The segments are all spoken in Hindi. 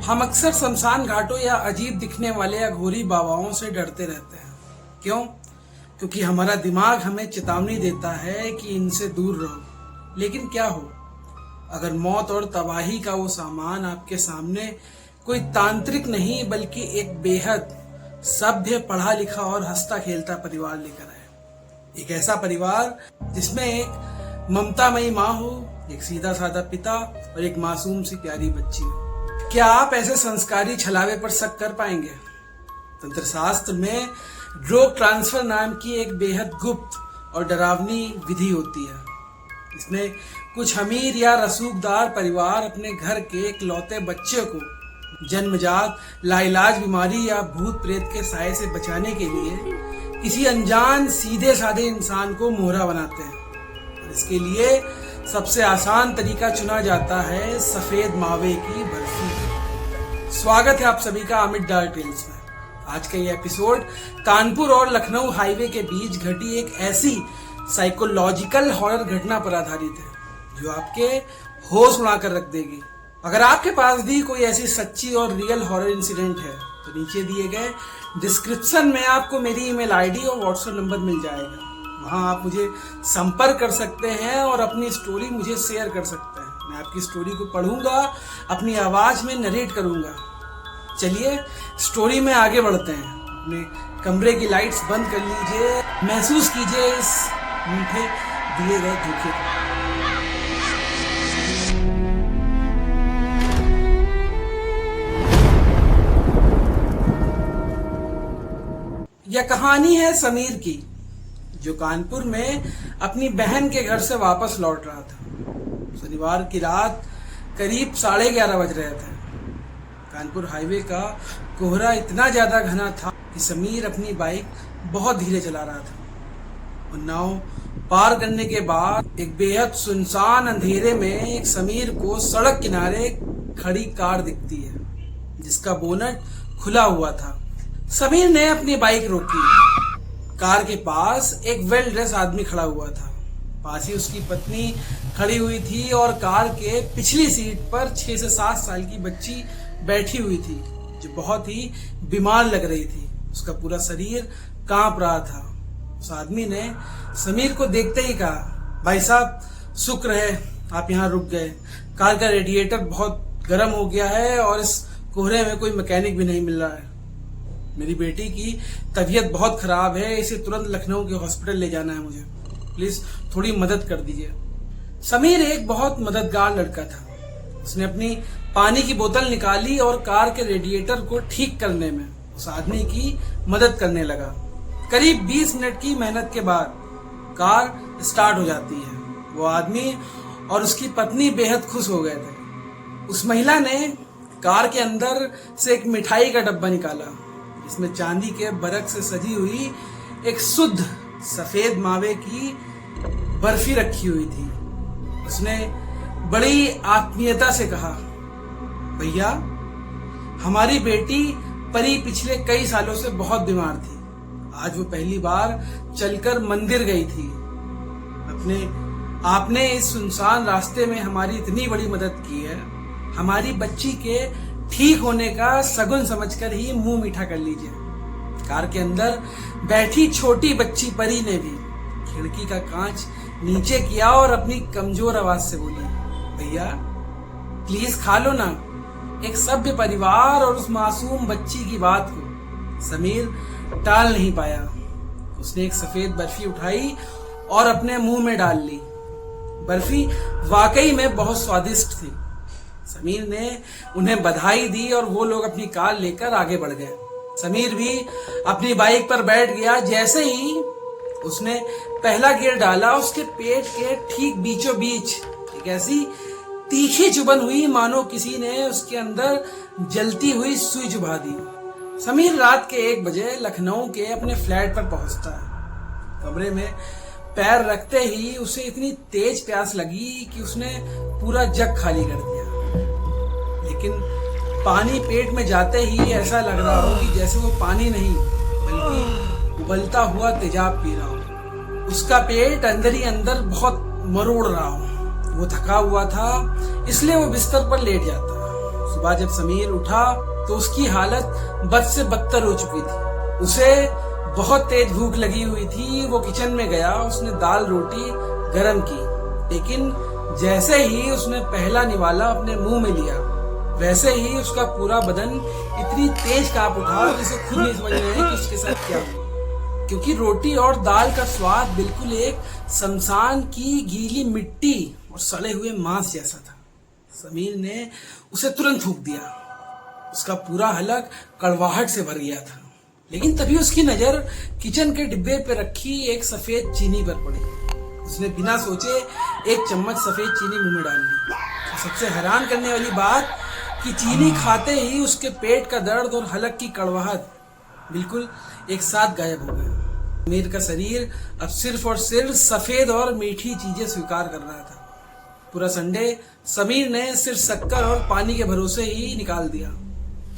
हम अक्सर शमशान घाटों या अजीब दिखने वाले अघोरी बाबाओं से डरते रहते हैं। क्यों? क्योंकि हमारा दिमाग हमें चेतावनी देता है कि इनसे दूर रहो। लेकिन क्या हो अगर मौत और तबाही का वो सामान आपके सामने कोई तांत्रिक नहीं बल्कि एक बेहद सभ्य, पढ़ा लिखा और हंसता खेलता परिवार लेकर आए। एक ऐसा परिवार जिसमें एक ममतामयी माँ हो, एक सीधा साधा पिता और एक मासूम सी प्यारी बच्ची हो। क्या आप ऐसे संस्कारी छलावे पर शक कर पाएंगे? तंत्र शास्त्र में ड्रोग ट्रांसफर नाम की एक बेहद गुप्त और डरावनी विधि होती है। इसमें कुछ अमीर या रसूखदार परिवार अपने घर के इकलौते बच्चे को जन्मजात लाइलाज बीमारी या भूत प्रेत के साए से बचाने के लिए किसी अनजान सीधे साधे इंसान को मोहरा बनाते हैं। और इसके लिए सबसे आसान तरीका चुना जाता है सफेद मावे की बर्फी। स्वागत है आप सभी का अमित डार्क टेल्स में। आज का ये एपिसोड कानपुर और लखनऊ हाईवे के बीच घटी एक ऐसी साइकोलॉजिकल हॉरर घटना पर आधारित है जो आपके होश उड़ाकर रख देगी। अगर आपके पास भी कोई ऐसी सच्ची और रियल हॉरर इंसिडेंट है तो नीचे दिए गए डिस्क्रिप्शन में आपको मेरी ईमेल आईडी और व्हाट्सएप नंबर मिल जाएगा। वहां आप मुझे संपर्क कर सकते हैं और अपनी स्टोरी मुझे शेयर कर सकते हैं। मैं आपकी स्टोरी को पढ़ूंगा, अपनी आवाज में नरेट करूंगा। चलिए स्टोरी में आगे बढ़ते हैं। अपने कमरे की लाइट्स बंद कर लीजिए, महसूस कीजिए इस मीठे दिए गए धोखे को। यह कहानी है समीर की, जो कानपुर में अपनी बहन के घर से वापस लौट रहा था। शनिवार की रात करीब 11:30 बज रहे थे। कानपुर हाईवे का कोहरा इतना ज्यादा घना था कि समीर अपनी बाइक बहुत धीरे चला रहा था। उन्नाव पार करने के बाद एक बेहद सुनसान अंधेरे में एक समीर को सड़क किनारे खड़ी कार दिखती है जिसका बोनट खुला हुआ था। समीर ने अपनी बाइक रोकी। कार के पास एक वेल ड्रेस आदमी खड़ा हुआ था। पास ही उसकी पत्नी खड़ी हुई थी और कार के पिछली सीट पर 6 से 7 साल की बच्ची बैठी हुई थी जो बहुत ही बीमार लग रही थी। उसका पूरा शरीर कांप रहा था। उस आदमी ने समीर को देखते ही कहा, भाई साहब शुक्र है आप यहाँ रुक गए। कार का रेडिएटर बहुत गर्म हो गया है और इस कोहरे में कोई मैकेनिक भी नहीं मिल रहा है। मेरी बेटी की तबीयत बहुत खराब है, इसे तुरंत लखनऊ के हॉस्पिटल ले जाना है मुझे। प्लीज थोड़ी मदद कर दीजिए। समीर एक बहुत मददगार लड़का था। उसने अपनी पानी की बोतल निकाली और कार के रेडिएटर को ठीक करने में उस आदमी की मदद करने लगा। करीब 20 मिनट की मेहनत के बाद कार स्टार्ट हो जाती है। वो आदमी और उसकी पत्नी बेहद खुश हो गए थे। उस महिला ने कार के अंदर से एक मिठाई का डब्बा निकाला जिसमें चांदी के बरक से सजी हुई एक शुद्ध सफेद मावे की बर्फी रखी हुई थी। उसने बड़ी आत्मीयता से कहा, भैया हमारी बेटी परी पिछले कई सालों से बहुत बीमार थी। आज वो पहली बार चलकर मंदिर गई थी। आपने इस सुनसान रास्ते में हमारी इतनी बड़ी मदद की है। हमारी बच्ची के ठीक होने का सगुन समझकर ही मुंह मीठा कर लीजिए। कार के अंदर बैठी छोटी बच्ची परी ने भी खिड़की का कांच नीचे किया और अपनी कमजोर आवाज से बोली, भैया प्लीज खा लो ना। एक सभ्य परिवार और उस मासूम बच्ची की बात को समीर टाल नहीं पाया। उसने एक सफेद बर्फी उठाई और अपने मुंह में डाल ली। बर्फी वाकई में बहुत स्वादिष्ट थी। समीर ने उन्हें बधाई दी और वो लोग अपनी कार लेकर आगे बढ़ गए। समीर भी अपनी बाइक पर बैठ गया। जैसे ही उसने पहला गियर डाला, उसके पेट के ठीक बीचों बीच एक ऐसी तीखी चुभन हुई मानो किसी ने उसके अंदर जलती हुई सुई चुभा दी। समीर रात के 1 बजे लखनऊ के अपने फ्लैट पर पहुंचता है। कमरे में पैर रखते ही उसे इतनी तेज प्यास लगी कि उसने पूरा जग खाली कर दिया। लेकिन पानी पेट में जाते ही ऐसा लग रहा हो कि जैसे वो पानी नहीं बल्कि उबलता हुआ तेजाब पी रहा हो। उसका पेट अंदर ही अंदर बहुत मरोड़ रहा हो। वो थका हुआ था इसलिए वो बिस्तर पर लेट जाता। सुबह जब समीर उठा तो उसकी हालत बद से बदतर हो चुकी थी। उसे बहुत तेज भूख लगी हुई थी। वो किचन में गया, उसने दाल रोटी गरम की, लेकिन जैसे ही उसने पहला निवाला अपने मुंह में लिया, वैसे ही उसका पूरा बदन इतनी तेज कांप उठा जिसे खुद नहीं समझ में आया कि उसके साथ क्या हुआ। क्योंकि रोटी और दाल का स्वाद बिल्कुल एक शमशान की गीली मिट्टी और सड़े हुए मांस जैसा था। समीर ने उसे तुरंत थूक दिया। उसका पूरा हलक कड़वाहट से भर गया था। लेकिन तभी उसकी नजर किचन के डिब्बे पर रखी एक सफेद चीनी पर पड़ी। उसने बिना सोचे एक चम्मच सफेद चीनी मुंह में डाल ली। सबसे हैरान करने वाली बात कि चीनी खाते ही उसके पेट का दर्द और हलक की कड़वाहट बिल्कुल एक साथ गायब हो गया। समीर का शरीर अब सिर्फ और सिर्फ सफेद और मीठी चीजें स्वीकार कर रहा था। पूरा संडे समीर ने सिर्फ शक्कर और पानी के भरोसे ही निकाल दिया।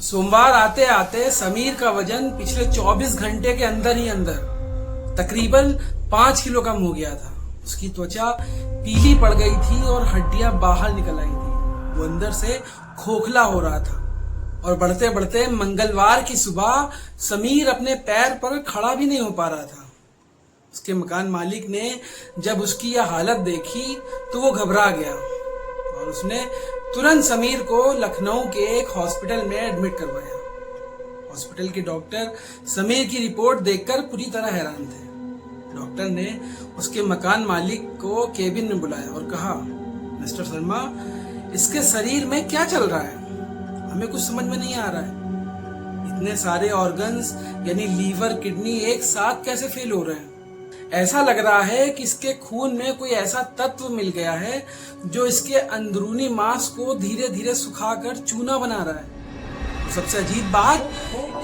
सोमवार आते आते समीर का वजन पिछले 24 घंटे के अंदर ही अंदर तकरीबन 5 किलो कम हो गया था। उसकी त्वचा पीली पड़ गई थी और हड्डियां बाहर निकल आई थी। वो अंदर से खोखला हो रहा था और बढ़ते बढ़ते मंगलवार की सुबह समीर अपने पैर पर खड़ा भी नहीं हो पा रहा था। उसके मकान मालिक ने जब उसकी यह हालत देखी तो वो घबरा गया और उसने तुरंत समीर को लखनऊ के एक हॉस्पिटल में एडमिट करवाया। हॉस्पिटल के डॉक्टर समीर की रिपोर्ट देखकर पूरी तरह हैरान थे। डॉक्टर ने उसके मकान मालिक को केबिन में बुलाया और कहा, मिस्टर शर्मा, इसके शरीर में क्या चल रहा है? हमें कुछ समझ में नहीं आ रहा है। इतने सारे ऑर्गन्स यानी लीवर, किडनी एक साथ कैसे फेल हो रहे हैं? ऐसा लग रहा है कि इसके खून में कोई ऐसा तत्व मिल गया है जो इसके अंदरूनी मांस को धीरे धीरे सुखाकर चूना बना रहा है। सबसे अजीब बात,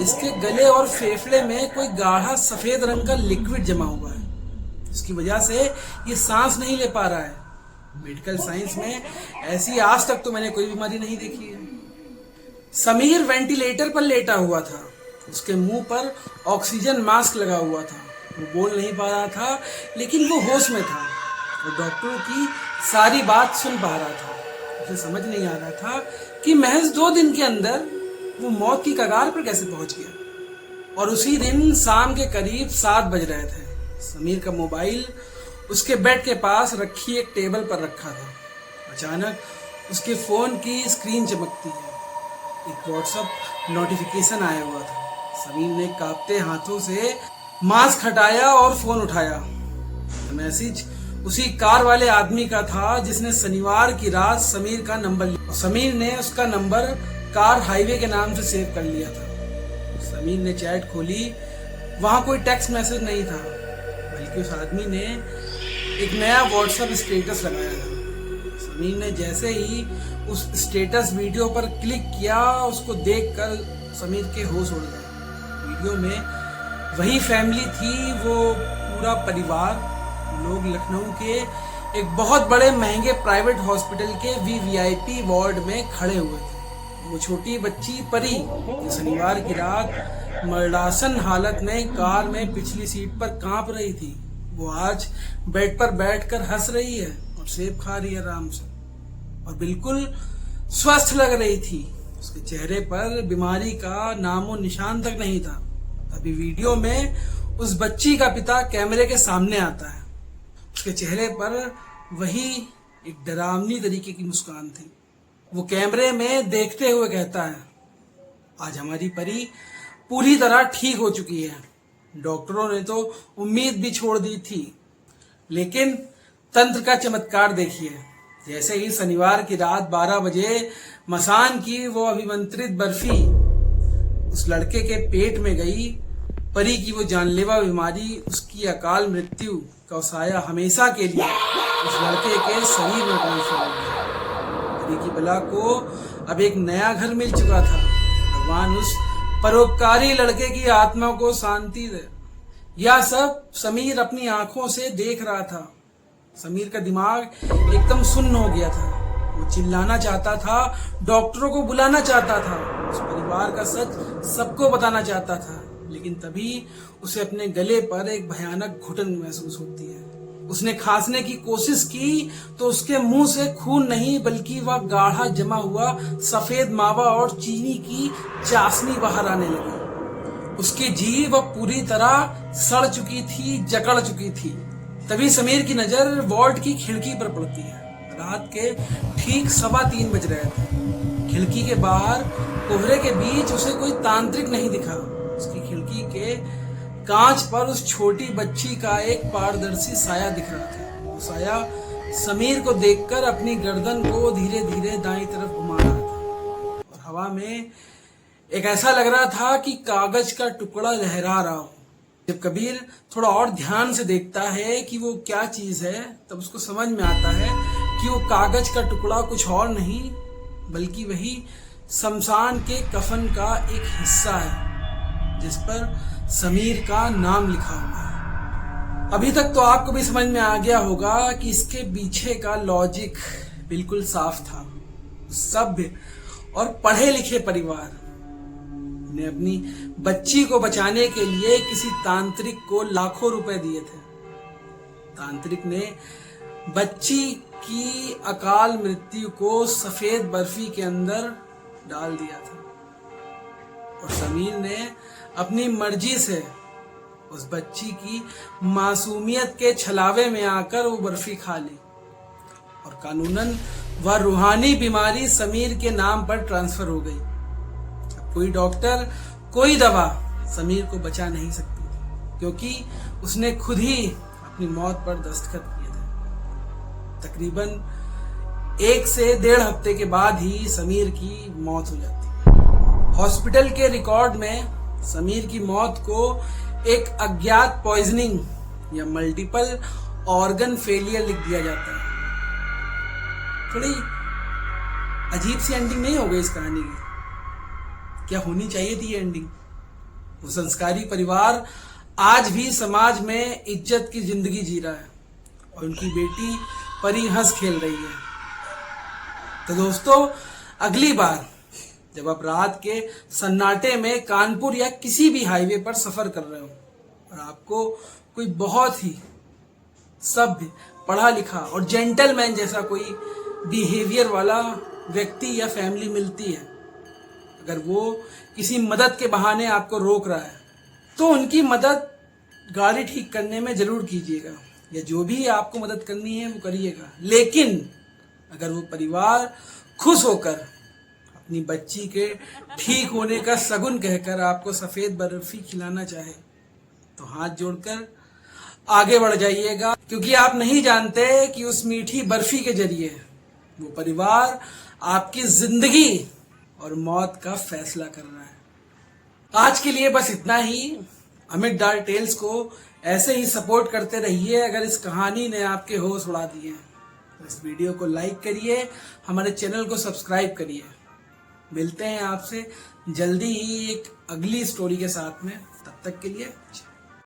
इसके गले और फेफड़े में कोई गाढ़ा सफेद रंग का लिक्विड जमा हुआ है। इसकी वजह से ये सांस नहीं ले पा रहा है। मेडिकल साइंस में ऐसी आज तक तो मैंने कोई बीमारी नहीं देखी है। समीर वेंटिलेटर पर लेटा हुआ था। उसके मुंह पर ऑक्सीजन मास्क लगा हुआ था। वो बोल नहीं पा रहा था, लेकिन वो होश में था और डॉक्टरों की सारी बात सुन पा रहा था। उसे समझ नहीं आ रहा था कि महज 2 दिन के अंदर वो मौत की कगार पर कैसे पहुंच गया। और उसी दिन शाम के करीब 7 बज रहे थे। समीर का मोबाइल उसके बेड के पास रखी एक टेबल पर रखा था। अचानक उसके फोन की स्क्रीन चमकती है। एक व्हाट्सएप नोटिफिकेशन आया हुआ था। समीर ने कांपते हाथों से मास्क हटाया और फोन उठाया। मैसेज उसी कार वाले आदमी का था जिसने शनिवार की रात समीर का नंबर लिया। समीर ने उसका नंबर कार हाईवे के नाम से सेव कर लिया था। समीर ने चैट खोली, वहां कोई टेक्स्ट मैसेज नहीं था, बल्कि उस आदमी ने एक नया व्हाट्सएप स्टेटस लगाया था। समीर ने जैसे ही उस स्टेटस वीडियो पर क्लिक किया, उसको देखकर समीर के होश उड़ गए। वीडियो में वही फैमिली थी, वो पूरा परिवार। लोग लखनऊ के एक बहुत बड़े महंगे प्राइवेट हॉस्पिटल के वीवीआईपी वार्ड में खड़े हुए थे। वो छोटी बच्ची परी जो शनिवार की रात मरणासन हालत में कार में पिछली सीट पर कांप रही थी, वो आज बेड पर बैठकर हंस रही है और सेब खा रही है आराम से और बिल्कुल स्वस्थ लग रही थी। उसके चेहरे पर बीमारी का नामो निशान तक नहीं था। अभी वीडियो में उस बच्ची का पिता कैमरे के सामने आता है। उसके चेहरे पर वही एक डरावनी तरीके की मुस्कान थी। वो कैमरे में देखते हुए कहता है, आज हमारी परी पूरी तरह ठीक हो चुकी है। डॉक्टरों ने तो उम्मीद भी छोड़ दी थी, लेकिन तंत्र का चमत्कार देखिए। जैसे ही शनिवार की रात 12 बजे मसान की वो अभिमंत्रित बर्फी उस लड़के के पेट में गई, परी की वो जानलेवा बीमारी, उसकी अकाल मृत्यु का साया हमेशा के लिए उस लड़के के शरीर में ट्रांसफर हो गया। परी की बला को अब एक नया घर मिल चुका था। भगवान उस परोपकारी लड़के की आत्मा को शांति दे। यह सब समीर अपनी आंखों से देख रहा था। समीर का दिमाग एकदम सुन्न हो गया था। वो चिल्लाना चाहता था, डॉक्टरों को बुलाना चाहता था, उस परिवार का सच सबको बताना चाहता था, लेकिन तभी उसे अपने गले पर एक भयानक घुटन महसूस होती है। उसने खांसने की कोशिश की तो उसके मुंह से खून नहीं बल्कि वह गाढ़ा जमा हुआ सफेद मावा और चीनी की चाशनी बाहर आने लगी। उसकी जीभ पूरी तरह सड़ चुकी थी, जकड़ चुकी थी। तभी समीर की नजर वार्ड की खिड़की पर पड़ती है। रात के ठीक 3:15 बज रहे थे। खिड़की के बाहर कोहरे के बीच उसे कोई तांत्रिक नहीं दिखा। उसकी खिड़की के कांच पर उस छोटी बच्ची का एक पारदर्शी साया दिख रहा था। वो साया समीर को देखकर अपनी गर्दन को धीरे धीरे दाईं तरफ घुमा रहा था और हवा में एक ऐसा लग रहा था कि कागज का टुकड़ा लहरा रहा हो। जब कबीर थोड़ा और ध्यान से देखता है कि वो क्या चीज है, तब उसको समझ में आता है कि वो कागज का टुकड़ा कुछ और नहीं बल्कि वही शमशान के कफन का एक हिस्सा है जिस पर समीर का नाम लिखा हुआ है। अभी तक तो आपको भी समझ में आ गया होगा कि इसके पीछे का लॉजिक बिल्कुल साफ था। सभ्य और पढ़े लिखे परिवार ने अपनी बच्ची को बचाने के लिए किसी तांत्रिक को लाखों रुपए दिए थे। तांत्रिक ने बच्ची की अकाल मृत्यु को सफेद बर्फी के अंदर डाल दिया था और समीर ने अपनी मर्जी से उस बच्ची की मासूमियत के छलावे में आकर वो बर्फी खा ली और कानूनन वह रूहानी बीमारी समीर के नाम पर ट्रांसफर हो गई। अब कोई डॉक्टर, कोई दवा समीर को बचा नहीं सकती क्योंकि उसने खुद ही अपनी मौत पर दस्तखत किए थे। तकरीबन 1 से 1.5 हफ्ते के बाद ही समीर की मौत हो जाती है। हॉस्पिटल के रिकॉर्ड में समीर की मौत को एक अज्ञात पॉइजनिंग या मल्टीपल ऑर्गन फेलियर लिख दिया जाता है। थोड़ी अजीब सी एंडिंग नहीं हो गई इस कहानी की? क्या होनी चाहिए थी ये एंडिंग? वो संस्कारी परिवार आज भी समाज में इज्जत की जिंदगी जी रहा है और उनकी बेटी परी हंस खेल रही है। तो दोस्तों, अगली बार जब आप रात के सन्नाटे में कानपुर या किसी भी हाईवे पर सफर कर रहे हो और आपको कोई बहुत ही सभ्य, पढ़ा लिखा और जेंटलमैन जैसा कोई बिहेवियर वाला व्यक्ति या फैमिली मिलती है, अगर वो किसी मदद के बहाने आपको रोक रहा है तो उनकी मदद गाड़ी ठीक करने में जरूर कीजिएगा या जो भी आपको मदद करनी है वो करिएगा। लेकिन अगर वो परिवार खुश होकर अपनी बच्ची के ठीक होने का सगुन कहकर आपको सफेद बर्फी खिलाना चाहे तो हाथ जोड़कर आगे बढ़ जाइएगा, क्योंकि आप नहीं जानते कि उस मीठी बर्फी के जरिए वो परिवार आपकी जिंदगी और मौत का फैसला कर रहा है। आज के लिए बस इतना ही। अमित डार टेल्स को ऐसे ही सपोर्ट करते रहिए। अगर इस कहानी ने आपके होश उड़ा दिए तो इस वीडियो को लाइक करिए, हमारे चैनल को सब्सक्राइब करिए। मिलते हैं आपसे जल्दी ही एक अगली स्टोरी के साथ में। तब तक के लिए